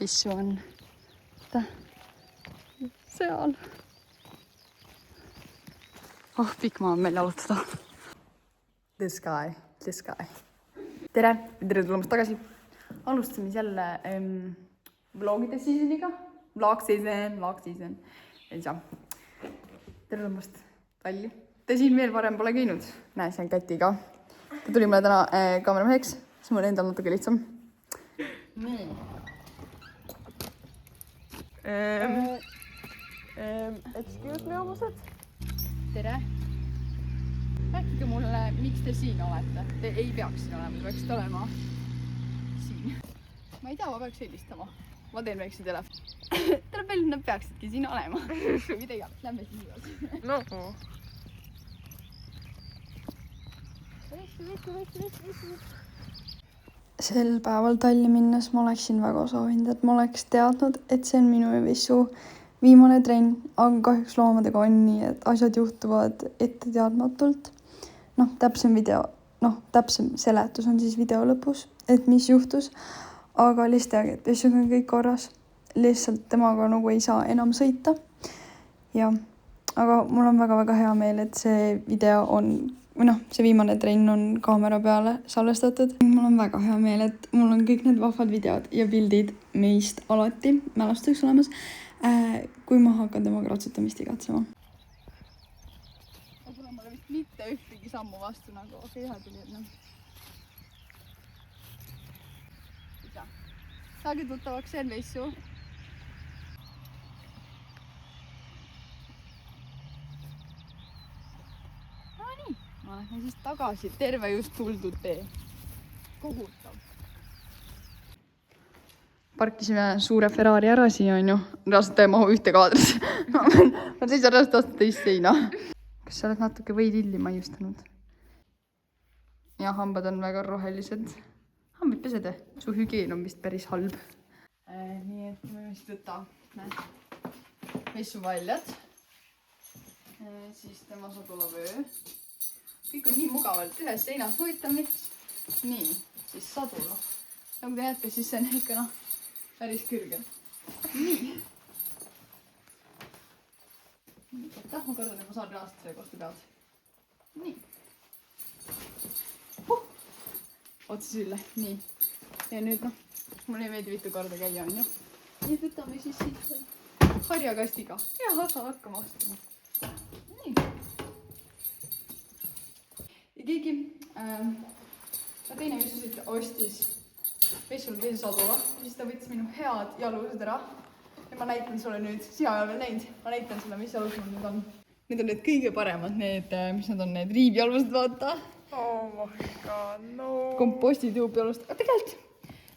Vissu on seal. Oh, pikk maa on meil jalutada. This guy. Tere tulemast tagasi. Alustame jälle vlogide seasoniga. Vlog season. Ei saa. Tere tulemast Talli. Te siin veel varem pole käinud. Näe, see on Kätiga. Ta tuli mulle täna kaamerameheks. See on endal natuke lihtsam. Nii. Excuse me, almused. Tere. Rääkige mulle, miks te siin olete? Te ei peaks siin olema, te peaksite olema siin. Ma ei tea, ma peaks helistama. Ma teen väikse telefoni. Tere palju, nad peaksidki siin olema. Mida iga, lähme siis. No. Sel päeval Talli minnes ma oleksin väga soovinud, et ma oleks teadnud, et see on minu ja Vissu viimane trenn, aga kahjuks loomadega on nii, et asjad juhtuvad ette teadmatult. Täpsem seletus on siis video lõpus, et mis juhtus, aga lihtsalt teagi, et Vissuga on kõik korras. Lihtsalt temaga nagu ei saa enam sõita. Ja, aga mul on väga-väga hea meel, et see video on, see viimane trenn on kaamera peale salvestatud. Mul on väga hea meel, et mul on kõik need vahvad videod ja pildid meist alati mälestuseks olemas, kui ma hakkan temaga ratsutamist igatsema. Ma pole mulle vist mitte ühtegi sammu vastu nagu ühe tuli, et Saage tuttavaks, see on Vissu. Nii, ma lähen siis tagasi, terve just tuldud tee. Kohutav. Parkisime suure Ferrari ära siia, on ju. Reaalselt ei mahu ühte kaadris. Ma seisan reaalselt aastat teist seina. Kas sa oled natuke võid illi maiustanud? Ja hambad on väga rohelised. Hambid pesede. Su hügieen on vist päris halb. Nii et me vist võtta Vissu valjad. Siis tema sadulavöö. Kõik on nii mugavalt ühes seinas hoitamist. Nii, siis sadula. Nagu te näete, siis see on ikka päris kõrgel. Nii. Aitäh, ma kardan, et ma saan reaalselt selle kohta pead. Nii. Otsa sülle. Nii. Ja nüüd mul ei meeldi mitu korda käia, on ju. Nii, võtame siis siit harjakastiga. Ja hakkama astuma. Nii. Ja keegi, teine Vissu siit ostis Vissul teise sadula, siis ta võttis minu head jalused ära. Ja ma näitan sulle nüüd, sina ei ole veel näinud, ma näitan sulle, mis jalused mul nüüd on. Need on need kõige paremad, mis nad on, need riivjalused, vaata. Oh my god, no. Kompostitüüp jalused. Aga tegelikult,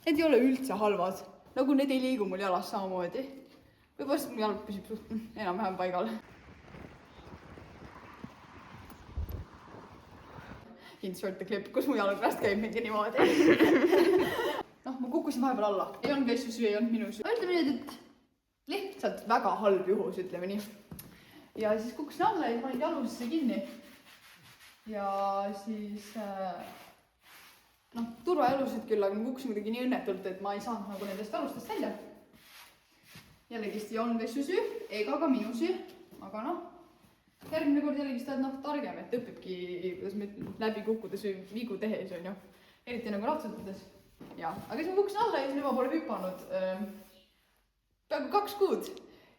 need ei ole üldse halvad. Nagu need ei liigu mul jalas samamoodi. Võib-olla mul jalg püsib enam-vähem paigal. Insert the clip, kus mu jalg pärast käib mingi niimoodi. Ma kukkusin vahepeal alla. Ei olnud Vissu süü, ei olnud minu süü. Ütleme nii, et lihtsalt väga halb juhus, ütleme nii. Ja siis kukkusin alla ja panin jalusesse kinni. Ja siis, turvajalusid küll, aga ma kukkusin kuidagi nii õnnetult, et ma ei saanud nagu nendest alustest välja. Jällegi ei olnud Vissu süü, ega ka minu süü, aga järgmine kord jällegi seda targem, et õpibki, kuidas ma ütlen, läbi kukkudes või vigu tehes, on ju. Eriti nagu ratsutades. Ja, aga siis ma kukkusin alla ja siis juba pole hüpanud peaaegu 2 kuud.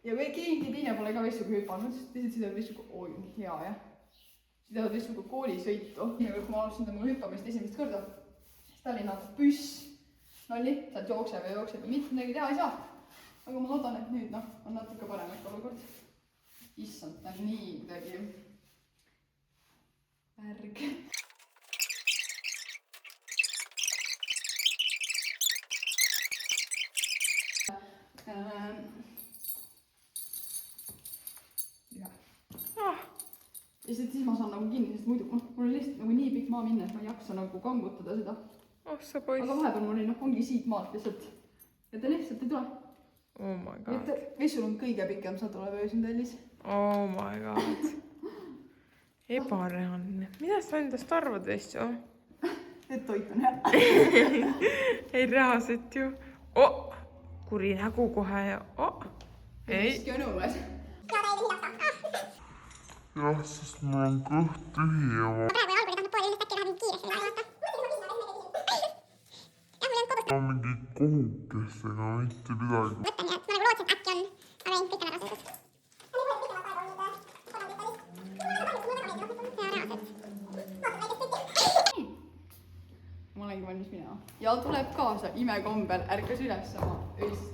Ja keegi teine pole ka Vissuga hüpanud, sest teised sõidavad Vissuga, oi, hea, jah. Sõidavad Vissuga koolisõitu. Kui ma alustasin temaga hüppamist esimest korda, siis ta oli püss. Nolli, sealt jookseb ja mitte midagi teha ei saa. Aga ma loodan, et nüüd on natuke parem olukord. Issand, ta on nii kuidagi värg. Ja siis ma saan kinni, sest muidu mul on lihtsalt nii pikk maa minna, et ma ei jaksa kangutada seda. Oh, sa poiss. Aga vahepeal mul ongi siit maalt lihtsalt. Ja ta lihtsalt ei tule. Oh my god. Vissul on kõige pikem sadulavöö siin Tallis. Oh my god. Ebareaalne. Mida sa endast arvad, Vissu? Et toit on hea. Ei reaalselt ju. Oh! kuri nägu kohe ja ei. Miski on õues. jah, sest mul on kõht tühi ja ma mingi kohukesega, mitte midagi. Ma olengi valmis minema. Ja tuleb kaasa imekombel, ärkas üles oma öisest.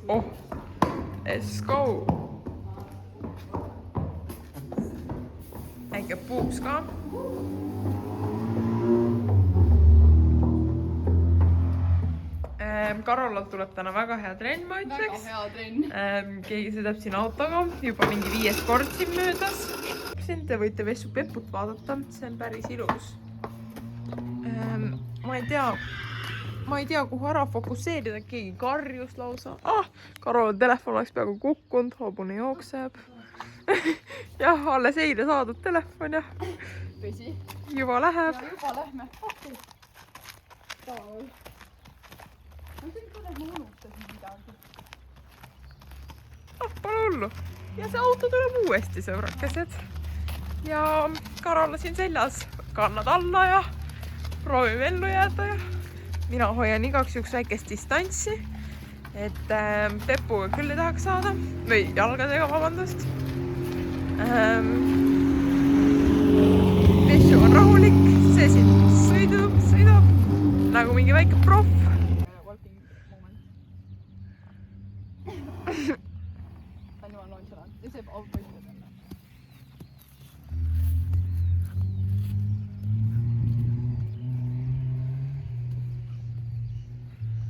Let's go! Väike puuks ka. Karolalt tuleb täna väga hea trenn, ma ütleks. Väga hea trenn. Keegi sõidab siin autoga, juba mingi 5. kord siin möödas. Siin te võite Vessu Peput vaadata, see on päris ilus. Ma ei tea, kuhu ära fokusseerida, keegi karjus lausa. Karol telefon oleks peaaegu kukkunud, hobune jookseb. jah, alles eile saadud telefon ja Tõsi. juba läheb. Ja juba lähme. Ma kõik olen unustasin midagi. Pole hullu. Ja see auto tuleb uuesti, sõbrakesed. Ja Karola siin seljas. Kannad alla ja proovime ellu jääda ja mina hoian igaks juhuks väikest distantsi, et Pepuga küll ei tahaks saada. Või jalgadega, vabandust. Vessu on rahulik, see siin sõidab nagu mingi väike proff. Ta on jumal nonchalant ja see auto ütleb enne.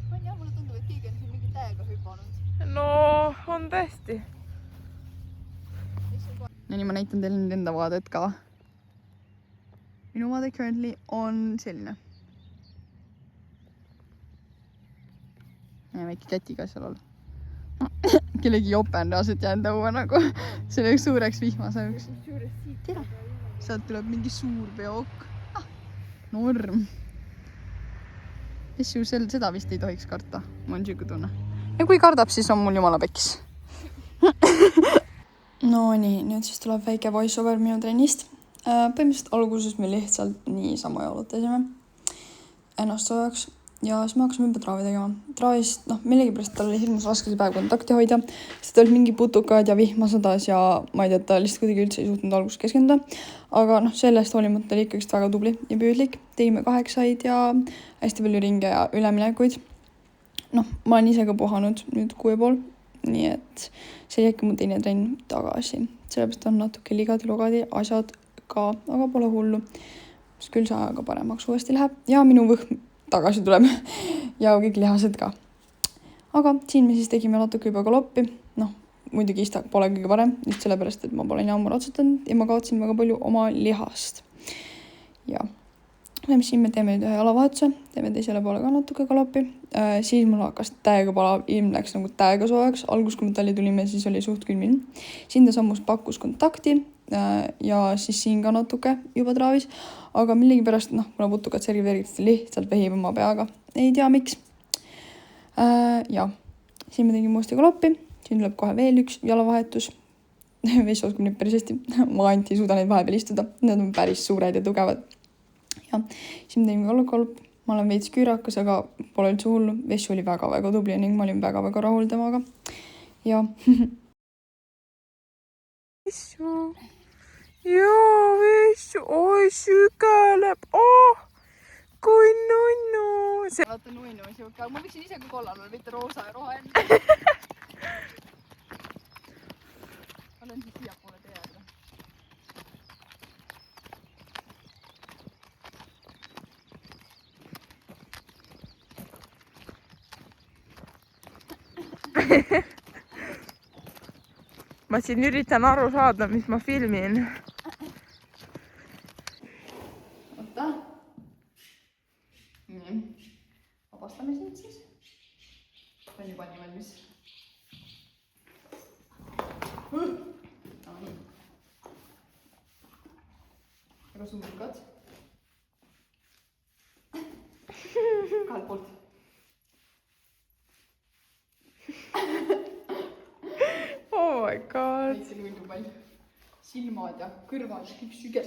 Ma ei tea, mulle tundub, et keegi on siin mingi täiega hüpanud. No, on tõesti. Ja nii ma näitan teile nüüd enda vaadet ka. Minu vaade currently on selline. Ja väike kätiga seal all. Kellegi jope on reaalselt jäänud õue nagu selle üks suureks vihmasõjuks. Tere! Sealt tuleb mingi suur peok. Norm. Mis ju seda vist ei tohiks karta. Mul on siuke tunne. Ja kui kardab, siis on mul jumala pekis. No nii, nüüd siis tuleb väike voice-over minu trennist. Põhimõtteliselt alguses me lihtsalt niisama jalutasime ennast soojaks ja siis me hakkasime juba traavi tegema. Traavist, millegipärast tal oli hirmus raske see päev kontakti hoida, sest olid mingi putukad ja vihma sadas ja ma ei tea, ta lihtsalt kuidagi üldse ei suutnud alguses keskenduda. Aga sellest hoolimata oli ikkagi väga tubli ja püüdlik. Tegime 8 ja hästi palju ringe ja üleminekuid. Ma olen ise ka puhanud nüüd 6,5, nii et see jäi äkki mu teine trenn tagasi. Sellepärast on natuke ligadi-lugadi asjad ka, aga pole hullu. Sest küll see ajaga paremaks uuesti läheb ja minu võhm tagasi tuleb ja kõik lihased ka. Aga siin me siis tegime natuke juba galoppi. Muidugi istak pole kõige parem, just sellepärast, et ma pole nii ammu ratsutanud ja ma kaotsin väga palju oma lihast. Ja siin me teeme nüüd ühe jalavahetuse, teeme teisele poole ka natuke galoppi. Siis mul hakkas täiega palav, ilm läks nagu täiega soojaks. Algus, kui me talli tulime, siis oli suht külm ilm. Siin ta sammus pakkus kontakti ja siis siin ka natuke juba traavis. Aga millegipärast, kuna putukad serveeritakse lihtsalt vehib oma peaga. Ei tea, miks. Ja siin me tegime uuesti galoppi. Siin tuleb kohe veel üks jalavahetus. Vessu oskab nüüd päris hästi. Ma ainult ei suuda neid vahepeal istuda. Need on päris suured ja tugevad. Ja siin me tegime galop. Ma olen veits küürakas, aga pole üldse hullu. Vessu oli väga-väga tubli ning ma olin väga-väga rahul temaga. Ja. Vessu. Joo, Vessu. Oi, sükeleb. Kui nunnu. Vaata nunnu siuke, aga ma võiksin ise kui kollal olla, mitte roosa ja roheline. Ma olen siis siia poole tee äärde. Ma siin üritan aru saada, mis ma filmin. Oota. Nii. Vabastame sind siis. Ta on juba nii valmis. Aga suurkad. Kahelt poolt. pall. Silmad ja kõrvad, kõik süge.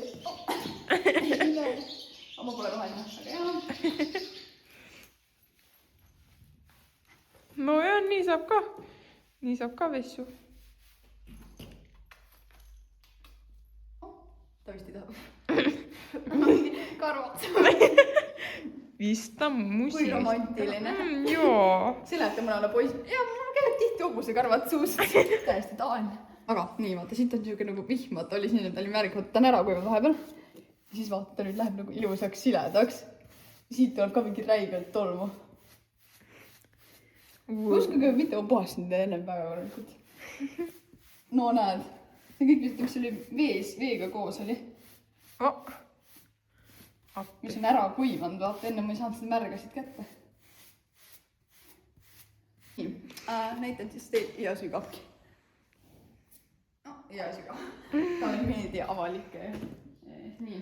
Aga ma pole roheline, aga jaa. No ja nii saab ka. Nii saab ka vessu. Ta vist ei taha. Karvad. Vist on musi. Kui romantiline. Joo. Seleta mõnele poiss. Jaa, mul käivad tihti hobusekarvad suus. Täiesti tavaline. Aga nii, vaata, siit on niisugune nagu vihmat oli siin, et ta oli märg, võtta on ära kuivad vahepeal. Ja siis vaata, ta nüüd läheb nagu ilusaks siledaks. Ja siit tuleb ka mingi räigelt tolmu. Uskuge, mitte ma puhastan teid ennem väga korralikult. No näed. See kõik vist, mis oli veega koos oli. Mis on ära kuivanud, vaata, enne ma ei saanud seda märgasid kätte. Nii, näitan siis teil ja sügavki. No, ja sügav. Ta on meedia avalik. Nii,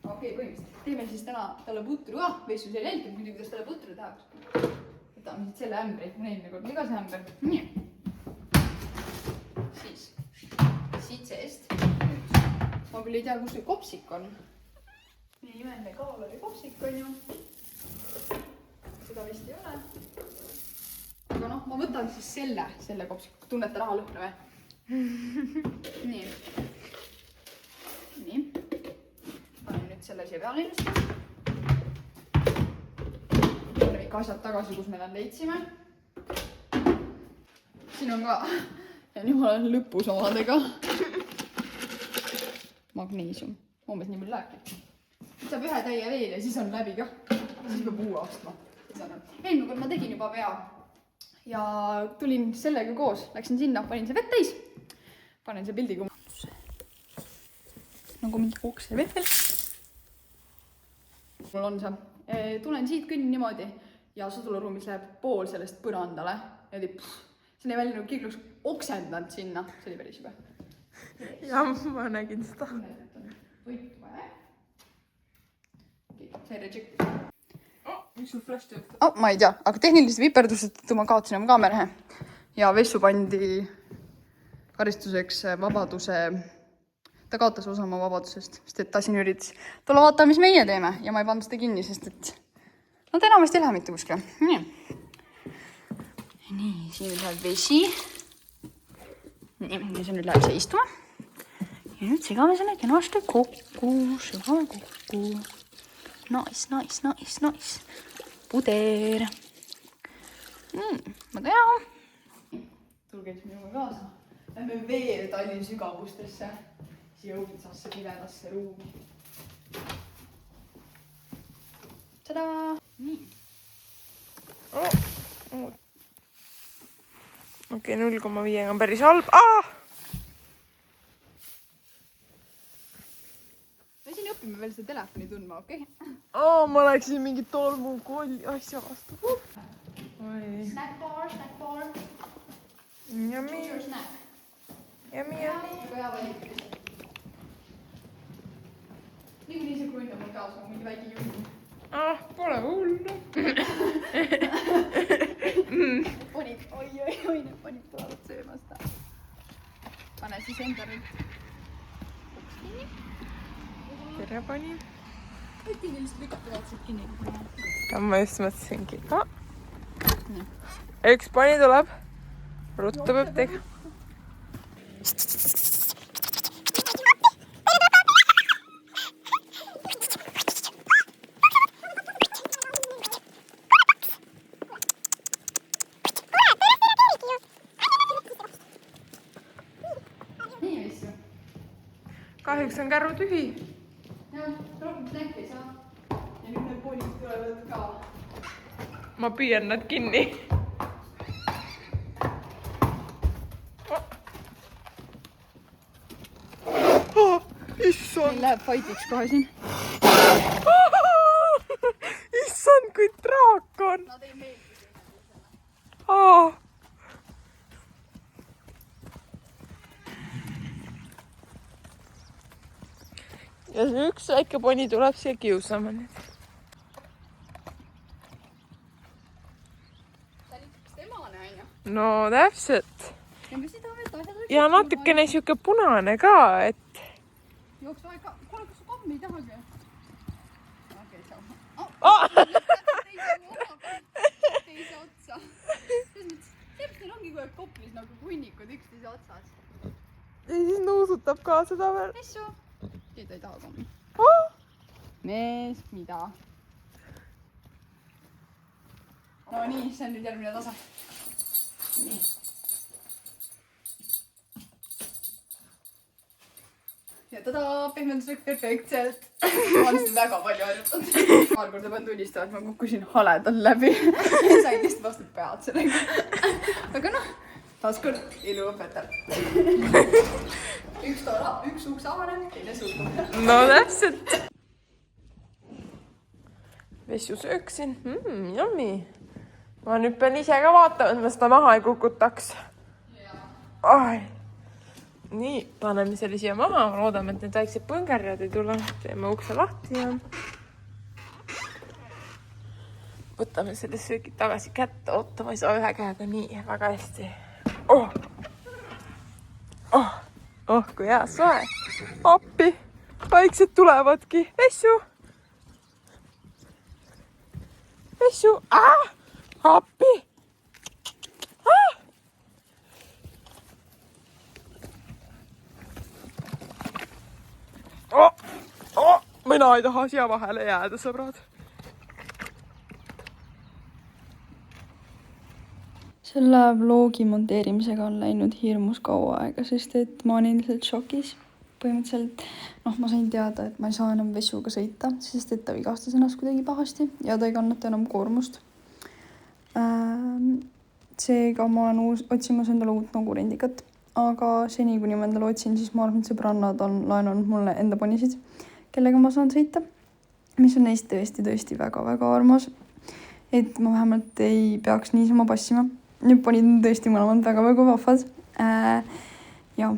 okei, põhimõtteliselt. Teeme siis täna talle putru. Veissu seal jälgib muidugi, kuidas talle putru tahab. Võtame siit selle ämbri. Mul eelmine kord oli ka see ämber. Nii. Siis, siit seest. Ma küll ei tea, kus see kopsik on. Nii imeline kaal oli kopsik, on ju. Seda vist ei ole. Aga noh, ma võtan siis selle kopsiku. Tunnete raha lõhna või? Nii. Nii. Panen nüüd selle siia peale ilmselt. Paneme ikka asjad tagasi, kus me nad leidsime. Siin on ka jumala lõpus omadega. Magneesium. Umbes nii palju lähebki. Saab ühe täie veel ja siis on läbi ka. Siis peab uue ostma. Eelmine kord ma tegin juba vea. Ja tulin sellega koos. Läksin sinna, panin see vett täis. Panen see pildiga. Nagu mingi okse veel. Mul on see. Tulen siit kõnnin niimoodi. Ja suduluruumis läheb pool sellest põrandale. Ja see oli välja nagu keegi oleks oksendanud sinna. See oli päris juba. Ja ma nägin seda. Võitu vaja. See ei rejecti. Miks sul flash töötab? Ma ei tea, aga tehniliste viperdused tõttu ma kaotsin oma kaamerahe. Ja Vessu pandi karistuseks vabaduse. Ta kaotas osa oma vabadusest, sest et ta siin üritas. Tule vaata, mis meie teeme. Ja ma ei pannud seda kinni, sest et nad enamasti ei lähe mitte kuskile. Nii, siin läheb vesi. Nii, ja see nüüd läheb see istuma. Ja nüüd segame selle kenasti kokku. Segame kokku. Nice. Puder. Väga hea. Tulge siis minuga kaasa. Lähme veetalli sügavustesse. Siia õudsasse piledasse ruumi. Tada! Nii. Okei, 0,5 on päris halb. Me siin õpime veel seda telefoni tundma, okei? Ma läksin mingi tolmukolli asja vastu. Snack bar. Yummy. Your snack. Yummy. Väga hea valik. Niikuinii see krunn on mul kaasa, mingi väike junni. Pole hullu. Ponid, oi, need ponid tulevad söömast. Pane siis enda nüüd. Tere pani. Võttiin lihtsalt lükata vaatasid kinni. Ja ma just mõtlesingi. Üks pani tuleb. Ruttu peab tegema. Nii vissu. Kahjuks on käru tühi. Jah, rohkem snäkki ei saa. Ja nüüd need ponid tulevad ka. Ma püüan nad kinni. Issand! Meil läheb fightiks kohe siin. Issand, kui draakon! Nad ei meeldi. Ja see üks väike poni tuleb siia kiusama nüüd. Ta oli üks temane, on ju. No täpselt. Ja me sidame, et asjad ja natukene siuke punane ka, et jooksu aega. Kuule, kas su komm ei tahagi? Okei, saa. Teise otsa. Selles mõttes ongi kogu aeg koplis nagu hunnikud üksteise otsas. ja siis nuusutab ka seda veel. Pessu. Keegi ei taha kommi. Mees, mida? No nii, see on nüüd järgmine tase. Nii. Ja tada, pehmendus läks perfektselt. Ma olen seda väga palju harjutanud. Paar korda pean tunnistama, et ma kukkusin haledalt läbi. Sain lihtsalt vastu pead sellega. Aga noh, taaskord ilu õpetab. Üks uks avaneb, teine sulgub. No täpselt. Vessu sööksin. Yummy. Ma nüüd pean ise ka vaatama, et ma seda maha ei kukutaks. Ai. Nii, paneme selle siia maha. Loodame, et need väiksed põngerjad ei tule. Teeme ukse lahti ja võtame selle söögi tagasi kätte. Oota, ma ei saa ühe käega nii väga hästi. Kui hea soe. Appi. Vaiksed tulevadki. Vessu. Vessu. Appi. Mina ei taha siia vahele jääda, sõbrad. Selle vlogi monteerimisega on läinud hirmus kaua aega, sest et ma olen ilmselt šokis. Põhimõtteliselt, ma sain teada, et ma ei saa enam Vessuga sõita, sest et ta vigastas ennast kuidagi pahasti ja ta ei kannata enam koormust. Seega ma olen otsimas endale uut nogurendikat, aga seni, kuni ma endale otsin, siis ma arvan, et sõbrannad on laenanud mulle enda ponisid, kellega ma saan sõita, mis on neist tõesti väga-väga armas, et ma vähemalt ei peaks niisama passima. Nüüd ponid on tõesti mõlemad väga-väga vahvad. Ja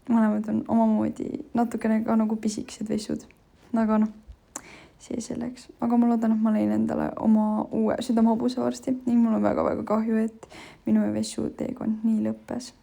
mõlemad on omamoodi natukene ka nagu pisikesed Vessud. Aga see selleks. Aga ma loodan, et ma lein endale oma uue südamehobuse varsti ning mul on väga-väga kahju, et minu ja Vessu teekond nii lõppes.